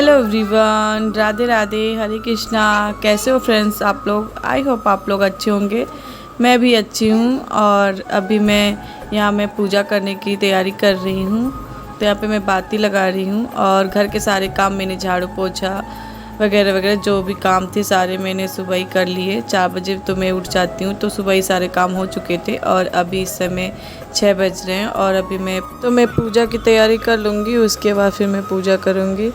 Hello everyone, Radhe Radhe, Hare Krishna. कैसे हो friends आप लोग? आई होप आप लोग अच्छे होंगे। मैं भी अच्छी हूँ। और अभी मैं पूजा करने की तैयारी कर रही हूँ। तो यहाँ पे मैं बाती लगा रही हूँ और घर के सारे काम मैंने झाड़ू पोछा वगैरह वगैरह जो भी काम थे सारे मैंने सुबह ही कर लिए। 4 बजे तो मैं उठ जाती हूँ, तो सुबह ही सारे काम हो चुके थे। और अभी इस समय 6 बज रहे हैं और अभी मैं पूजा की तैयारी कर लूँगी। उसके बाद फिर मैं पूजा करूँगी।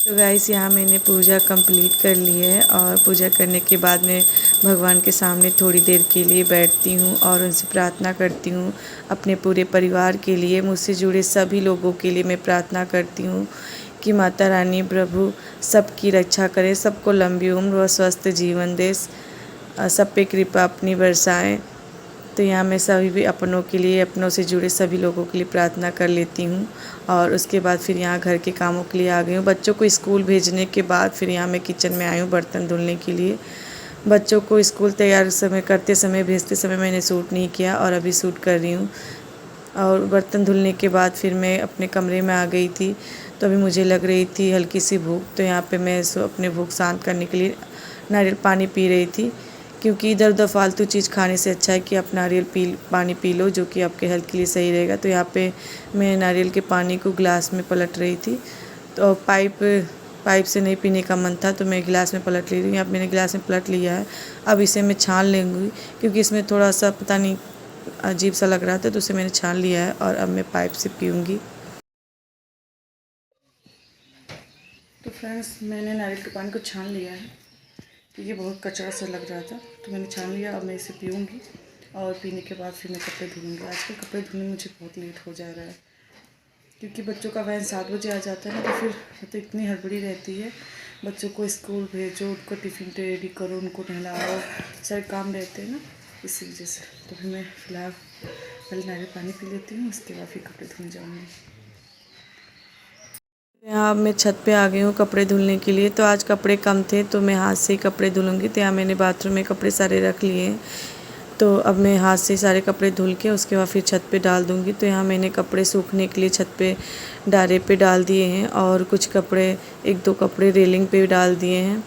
तो गाइस, यहाँ मैंने पूजा कंप्लीट कर ली है और पूजा करने के बाद मैं भगवान के सामने थोड़ी देर के लिए बैठती हूँ और उनसे प्रार्थना करती हूँ। अपने पूरे परिवार के लिए, मुझसे जुड़े सभी लोगों के लिए मैं प्रार्थना करती हूँ कि माता रानी प्रभु सबकी रक्षा करे, सबको लंबी उम्र व स्वस्थ जीवन दे, सब पे कृपा अपनी बरसाएं। तो यहाँ मैं सभी भी अपनों के लिए, अपनों से जुड़े सभी लोगों के लिए प्रार्थना कर लेती हूँ। और उसके बाद फिर यहाँ घर के कामों के लिए आ गई हूँ। बच्चों को स्कूल भेजने के बाद फिर यहाँ मैं किचन में आई हूँ बर्तन धुलने के लिए। बच्चों को स्कूल तैयार करते समय भेजते समय मैंने सूट नहीं किया और अभी सूट कर रही हूँ। और बर्तन धुलने के बाद फिर मैं अपने कमरे में आ गई थी। तो अभी मुझे लग रही थी हल्की सी भूख, तो यहाँ पे मैं अपने भूख शांत करने के लिए नारियल पानी पी रही थी। क्योंकि इधर उधर फालतू चीज़ खाने से अच्छा है कि आप नारियल पानी पी लो, जो कि आपके हेल्थ के लिए सही रहेगा। तो यहाँ पे मैं नारियल के पानी को गिलास में पलट रही थी। तो पाइप से नहीं पीने का मन था, तो मैं गिलास में पलट ले रही हूँ। अब मैंने गिलास में पलट लिया है। अब इसे मैं छान लूँगी, क्योंकि इसमें थोड़ा सा पता नहीं अजीब सा लग रहा था, तो उसे मैंने छान लिया है और अब मैं पाइप से पीऊँगी। तो फ्रेंड्स, मैंने नारियल के पानी को छान लिया है क्योंकि बहुत कचरा सा लग रहा था, तो मैंने छान लिया। अब मैं इसे पीऊँगी और पीने के बाद फिर मैं कपड़े धुलूँगी। आजकल कपड़े धुलने में मुझे बहुत लेट हो जा रहा है, क्योंकि बच्चों का वैन 7 बजे आ जाता है ना, तो फिर तो इतनी हड़बड़ी रहती है। बच्चों को स्कूल भेजो, उनको टिफ़िन रेडी करो, उनको नहलाओ, सारे काम रहते हैं ना, इसी वजह से। तो फिर मैं फ़िलहाल पहले नारियल पानी पी लेती हूँ, उसके बाद फिर कपड़े धुलने जाऊँगी। यहाँ मैं छत पे आ गई हूँ कपड़े धुलने के लिए। तो आज कपड़े कम थे, तो मैं हाथ से ही कपड़े धुलूँगी। तो यहाँ मैंने बाथरूम में कपड़े सारे रख लिए हैं, तो अब मैं हाथ से सारे कपड़े धुल के उसके बाद फिर छत पे डाल दूँगी। तो यहाँ मैंने कपड़े सूखने के लिए छत पे डारे पे डाल दिए हैं और कुछ कपड़े, 1-2 कपड़े रेलिंग पे डाल दिए हैं।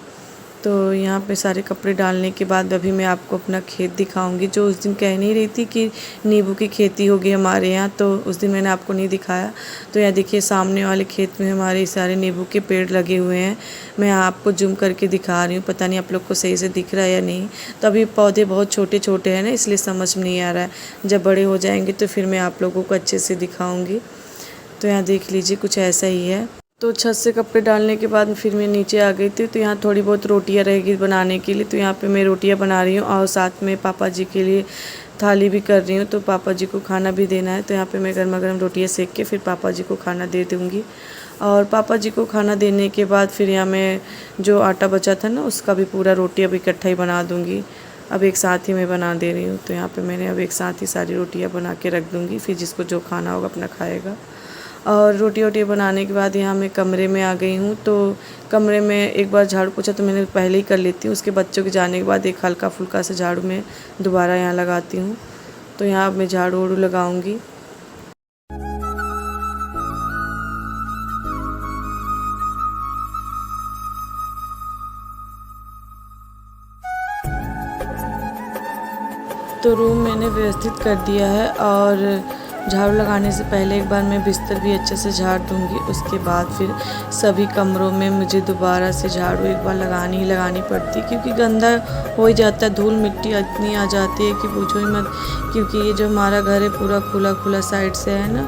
तो यहाँ पे सारे कपड़े डालने के बाद अभी मैं आपको अपना खेत दिखाऊंगी। जो उस दिन कह नहीं रही थी कि नींबू की खेती होगी हमारे यहाँ, तो उस दिन मैंने आपको नहीं दिखाया। तो यहाँ देखिए, सामने वाले खेत में हमारे सारे नींबू के पेड़ लगे हुए हैं। मैं आपको जूम करके दिखा रही हूँ, पता नहीं आप लोग को सही से दिख रहा है या नहीं। तो अभी पौधे बहुत छोटे छोटे हैं ना, इसलिए समझ में नहीं आ रहा है। जब बड़े हो जाएंगे तो फिर मैं आप लोगों को अच्छे से दिखाऊँगी। तो यहाँ देख लीजिए, कुछ ऐसा ही है। तो छत से कपड़े डालने के बाद फिर मैं नीचे आ गई थी। तो यहाँ थोड़ी बहुत रोटियाँ रहेगी बनाने के लिए, तो यहाँ पे मैं रोटियाँ बना रही हूँ और साथ में पापा जी के लिए थाली भी कर रही हूँ। तो पापा जी को खाना भी देना है, तो यहाँ पे मैं गर्मा गर्म रोटियाँ सेक के फिर पापा जी को खाना दे दूँगी। और पापा जी को खाना देने के बाद फिर यहाँ मैं जो आटा बचा था ना, उसका भी पूरा रोटी अब इकट्ठा ही बना दूँगी। अब एक साथ ही मैं बना दे रही हूँ। तो यहाँ पर मैंने अब एक साथ ही सारी रोटियाँ बना के रख दूँगी, फिर जिसको जो खाना होगा अपना खाएगा। और रोटी वोटी बनाने के बाद यहाँ मैं कमरे में आ गई हूँ। तो कमरे में एक बार झाड़ू पोछा तो मैंने पहले ही कर लेती हूँ। उसके बच्चों के जाने के बाद एक हल्का फुल्का सा झाड़ू मैं दोबारा यहाँ लगाती हूँ। तो यहाँ मैं झाड़ू वाड़ू लगाऊँगी। तो रूम मैंने व्यवस्थित कर दिया है और झाड़ू लगाने से पहले एक बार मैं बिस्तर भी अच्छे से झाड़ दूँगी। उसके बाद फिर सभी कमरों में मुझे दोबारा से झाड़ू एक बार लगानी पड़ती है, क्योंकि गंदा हो ही जाता है, धूल मिट्टी इतनी आ जाती है कि पूछो ही मत। क्योंकि ये जो हमारा घर है पूरा खुला साइड से है ना,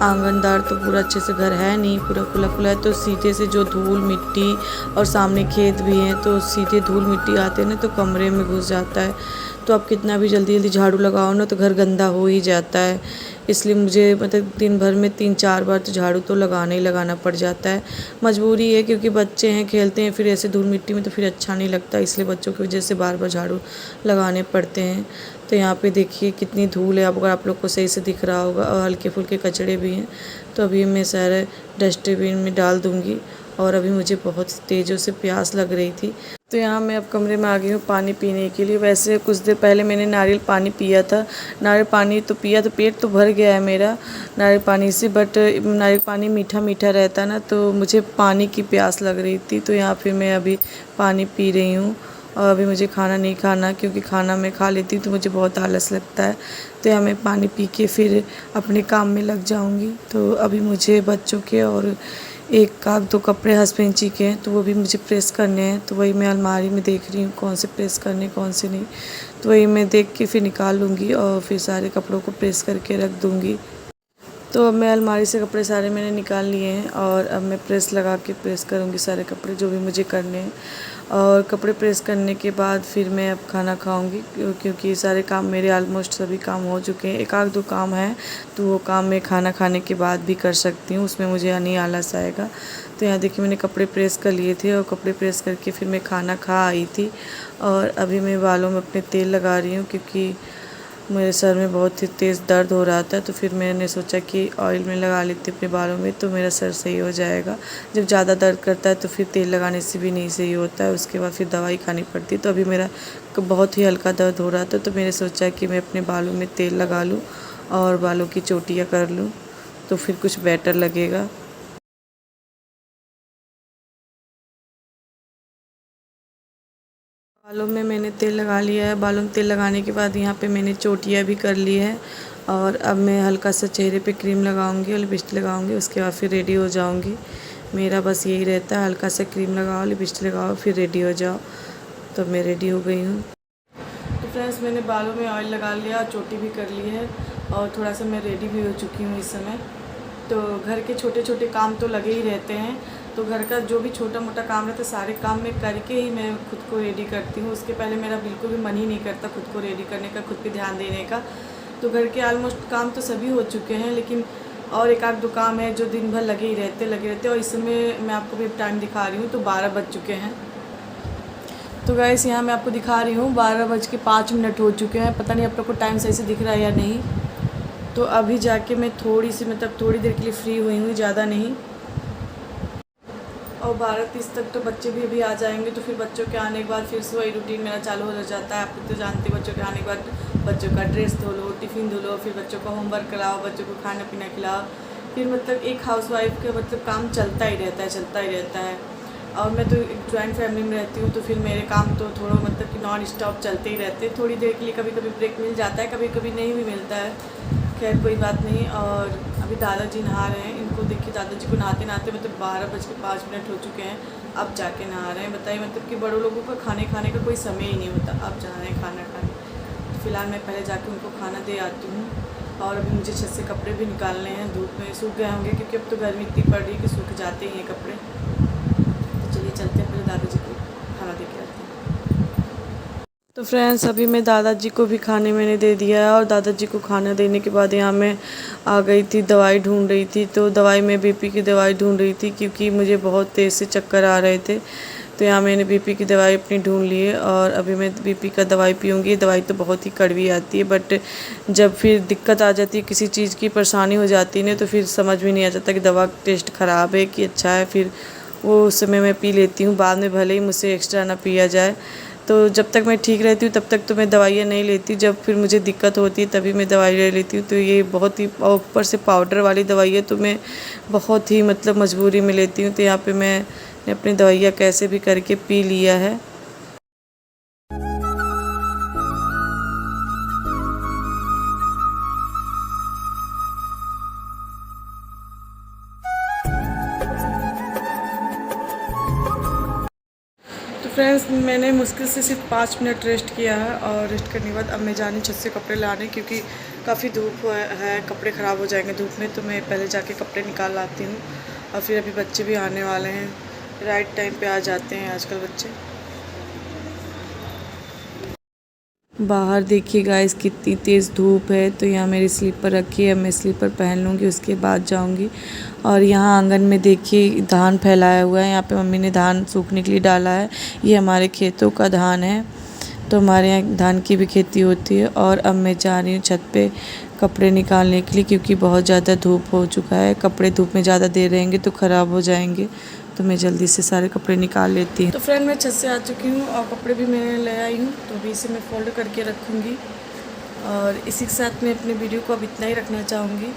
आंगनदार तो पूरा अच्छे से घर है नहीं, पूरा खुला है, तो सीधे से जो धूल मिट्टी, और सामने खेत भी हैं तो सीधे धूल मिट्टी आते हैं ना तो कमरे में घुस जाता है। तो आप कितना भी जल्दी झाड़ू लगाओ ना तो घर गंदा हो ही जाता है। इसलिए मुझे मतलब दिन भर में 3-4 बार तो झाड़ू तो लगाना ही लगाना पड़ जाता है। मजबूरी है, क्योंकि बच्चे हैं, खेलते हैं, फिर ऐसे धूल मिट्टी में तो फिर अच्छा नहीं लगता, इसलिए बच्चों की वजह से बार झाड़ू लगाने पड़ते हैं। तो यहाँ पे देखिए कितनी धूल है, अगर आप लोग को सही से दिख रहा होगा, और हल्के फुल्के कचड़े भी हैं। तो अभी मैं सारे डस्टबिन में डाल दूँगी। और अभी मुझे बहुत तेज़ों से प्यास लग रही थी, तो यहाँ मैं अब कमरे में आ गई हूँ पानी पीने के लिए। वैसे कुछ देर पहले मैंने नारियल पानी पिया था, नारियल पानी तो पिया तो पेट तो भर गया है मेरा नारियल पानी से, बट नारियल पानी मीठा रहता ना, तो मुझे पानी की प्यास लग रही थी। तो यहाँ फिर मैं अभी पानी पी रही हूँ। और अभी मुझे खाना नहीं खाना, क्योंकि खाना मैं खा लेती हूँ तो मुझे बहुत आलस लगता है। तो यहाँ मैं पानी पी के फिर अपने काम में लग जाऊँगी। तो अभी मुझे बच्चों के और एक आध दो कपड़े हस्बैंड जी के हैं, तो वो भी मुझे प्रेस करने हैं। तो वही मैं अलमारी में देख रही हूँ कौन से प्रेस करने कौन से नहीं। तो वही मैं देख के फिर निकाल लूँगी और फिर सारे कपड़ों को प्रेस करके रख दूँगी। तो अब मैं अलमारी से कपड़े सारे मैंने निकाल लिए हैं, और अब मैं प्रेस लगा के प्रेस करूँगी सारे कपड़े जो भी मुझे करने हैं। और कपड़े प्रेस करने के बाद फिर मैं अब खाना खाऊंगी, क्योंकि सारे काम मेरे ऑलमोस्ट सभी काम हो चुके हैं। एक आध दो काम है तो वो काम मैं खाना खाने के बाद भी कर सकती हूँ, उसमें मुझे नहीं आलस आएगा। तो यहाँ देखिए मैंने कपड़े प्रेस कर लिए थे, और कपड़े प्रेस करके फिर मैं खाना खा आई थी। और अभी मैं बालों में अपने तेल लगा रही हूँ, क्योंकि मेरे सर में बहुत ही तेज़ दर्द हो रहा था। तो फिर मैंने सोचा कि ऑयल में लगा लेती हूँ अपने बालों में, तो मेरा सर सही हो जाएगा। जब ज़्यादा दर्द करता है तो फिर तेल लगाने से भी नहीं सही होता है, उसके बाद फिर दवाई खानी पड़ती है। तो अभी मेरा बहुत ही हल्का दर्द हो रहा था, तो मैंने सोचा कि मैं अपने बालों में तेल लगा लूँ और बालों की चोटियाँ कर लूँ, तो फिर कुछ बेटर लगेगा। बालों में मैंने तेल लगा लिया है। बालों में तेल लगाने के बाद यहाँ पे मैंने चोटियाँ भी कर ली है, और अब मैं हल्का सा चेहरे पे क्रीम लगाऊंगी और लिपस्टिक लगाऊंगी, उसके बाद फिर रेडी हो जाऊंगी। मेरा बस यही रहता है, हल्का सा क्रीम लगाओ, लिपस्टिक लगाओ, फिर रेडी हो जाओ। तो मैं रेडी हो गई हूँ। तो फ्रेंड्स मैंने बालों में ऑयल लगा लिया, चोटी भी कर ली है, और थोड़ा सा मैं रेडी भी हो चुकी हूँ इस समय। तो घर के छोटे छोटे काम तो लगे ही रहते हैं, तो घर का जो भी छोटा मोटा काम रहता है सारे काम मैं करके ही मैं खुद को रेडी करती हूँ। उसके पहले मेरा बिल्कुल भी मन ही नहीं करता खुद को रेडी करने का, खुद पे ध्यान देने का। तो घर के ऑलमोस्ट काम तो सभी हो चुके हैं, लेकिन और एक आध दो काम है जो दिन भर लगे रहते। और इस समय मैं आपको भी टाइम दिखा रही हूँ, तो 12 बज चुके हैं। तो गाइस यहाँ मैं आपको दिखा रही हूँ 12:05 हो चुके हैं। पता नहीं आप लोग को टाइम सही से दिख रहा है या नहीं। तो अभी जाके मैं थोड़ी देर के लिए फ्री हुई हूँ, ज़्यादा नहीं। और 12:30 तक तो बच्चे भी अभी आ जाएंगे, तो फिर बच्चों के आने के बाद फिर से वही रूटीन मेरा चालू हो जाता है। आप तो जानते हैं, बच्चों के आने के बाद बच्चों का ड्रेस धो लो, टिफ़िन धो लो, फिर बच्चों को होमवर्क कराओ, बच्चों को खाना पीना खिलाओ। फिर मतलब एक हाउसवाइफ का मतलब काम चलता ही रहता है। और मैं तो एक जॉइंट फैमिली में रहती हूँ, तो फिर मेरे काम तो थोड़ा मतलब कि नॉन स्टॉप चलते ही रहते हैं। थोड़ी देर के लिए कभी कभी ब्रेक मिल जाता है, कभी कभी नहीं भी मिलता है। खैर कोई बात नहीं। और अभी दादाजी नहा रहे हैं, इनको देखिए दादाजी को नहाते मतलब 12:05 हो चुके हैं, अब जाके नहा रहे हैं। बताइए मतलब कि बड़ों लोगों का खाने का कोई समय ही नहीं होता, अब जा रहे हैं खाना खाने। तो फिलहाल मैं पहले जाके उनको खाना दे आती हूँ। और अभी मुझे छत से कपड़े भी निकालने हैं, धूप में सूख गए होंगे, क्योंकि अब तो गर्मी इतनी पड़ रही है कि सूख जाते ही हैं कपड़े। तो चलिए चलते हैं, पहले दादाजी को खाना दे के आते हैं। तो फ्रेंड्स अभी मैं दादाजी को भी खाने मैंने दे दिया है, और दादाजी को खाना देने के बाद यहाँ मैं आ गई थी, दवाई ढूंढ रही थी। तो दवाई में बीपी की दवाई ढूंढ रही थी, क्योंकि मुझे बहुत तेज़ से चक्कर आ रहे थे। तो यहाँ मैंने बीपी की दवाई अपनी ढूंढ ली है, और अभी मैं बीपी का दवाई पीऊँगी। दवाई तो बहुत ही कड़वी आती है, बट जब फिर दिक्कत आ जाती है, किसी चीज़ की परेशानी हो जाती है ना, तो फिर समझ में नहीं आ जाता कि दवा टेस्ट ख़राब है कि अच्छा है। फिर वो उस समय मैं पी लेती हूँ, बाद में भले ही मुझसे एक्स्ट्रा ना पिया जाए। तो जब तक मैं ठीक रहती हूँ तब तक तो मैं दवाइयाँ नहीं लेती, जब फिर मुझे दिक्कत होती है तभी मैं दवाई ले लेती हूँ। तो ये बहुत ही ऊपर से पाउडर वाली दवाई है, तो मैं बहुत ही मतलब मजबूरी में लेती हूँ। तो यहाँ पे मैंने अपनी दवाइयाँ कैसे भी करके पी लिया है। फ्रेंड्स, मैंने मुश्किल से सिर्फ 5 मिनट रेस्ट किया है और रेस्ट करने के बाद अब मैं जानी छत से कपड़े लाने, क्योंकि काफ़ी धूप है, कपड़े ख़राब हो जाएंगे धूप में। तो मैं पहले जाके कपड़े निकाल लाती हूँ। और फिर अभी बच्चे भी आने वाले हैं, राइट टाइम पे आ जाते हैं आजकल बच्चे। बाहर देखिए गाइस कितनी तेज़ धूप है। तो यहाँ मेरी स्लीपर रखी है, मैं स्लीपर पहन लूँगी, उसके बाद जाऊँगी। और यहाँ आंगन में देखिए धान फैलाया हुआ है, यहाँ पे मम्मी ने धान सूखने के लिए डाला है। ये हमारे खेतों का धान है, तो हमारे यहाँ धान की भी खेती होती है। और अब मैं जा रही हूँ छत पे कपड़े निकालने के लिए, क्योंकि बहुत ज़्यादा धूप हो चुका है। कपड़े धूप में ज़्यादा देर रहेंगे तो ख़राब हो जाएंगे, तो मैं जल्दी से सारे कपड़े निकाल लेती हूँ। तो फ्रेंड, मैं छत से आ चुकी हूँ और कपड़े भी मैंने ले आई हूँ, तो अभी इसे मैं फोल्ड करके रखूँगी। और इसी के साथ मैं अपने वीडियो को अब इतना ही रखना चाहूँगी।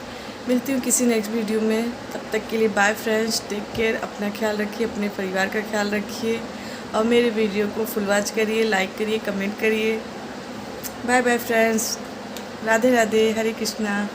मिलती हूँ किसी नेक्स्ट वीडियो में, तब तक के लिए बाय फ्रेंड्स, टेक केयर, अपना ख्याल रखिए, अपने परिवार का ख्याल रखिए। और मेरे वीडियो को फुल वॉच करिए, लाइक करिए, कमेंट करिए। Bye bye friends, Radhe Radhe, Hare Krishna.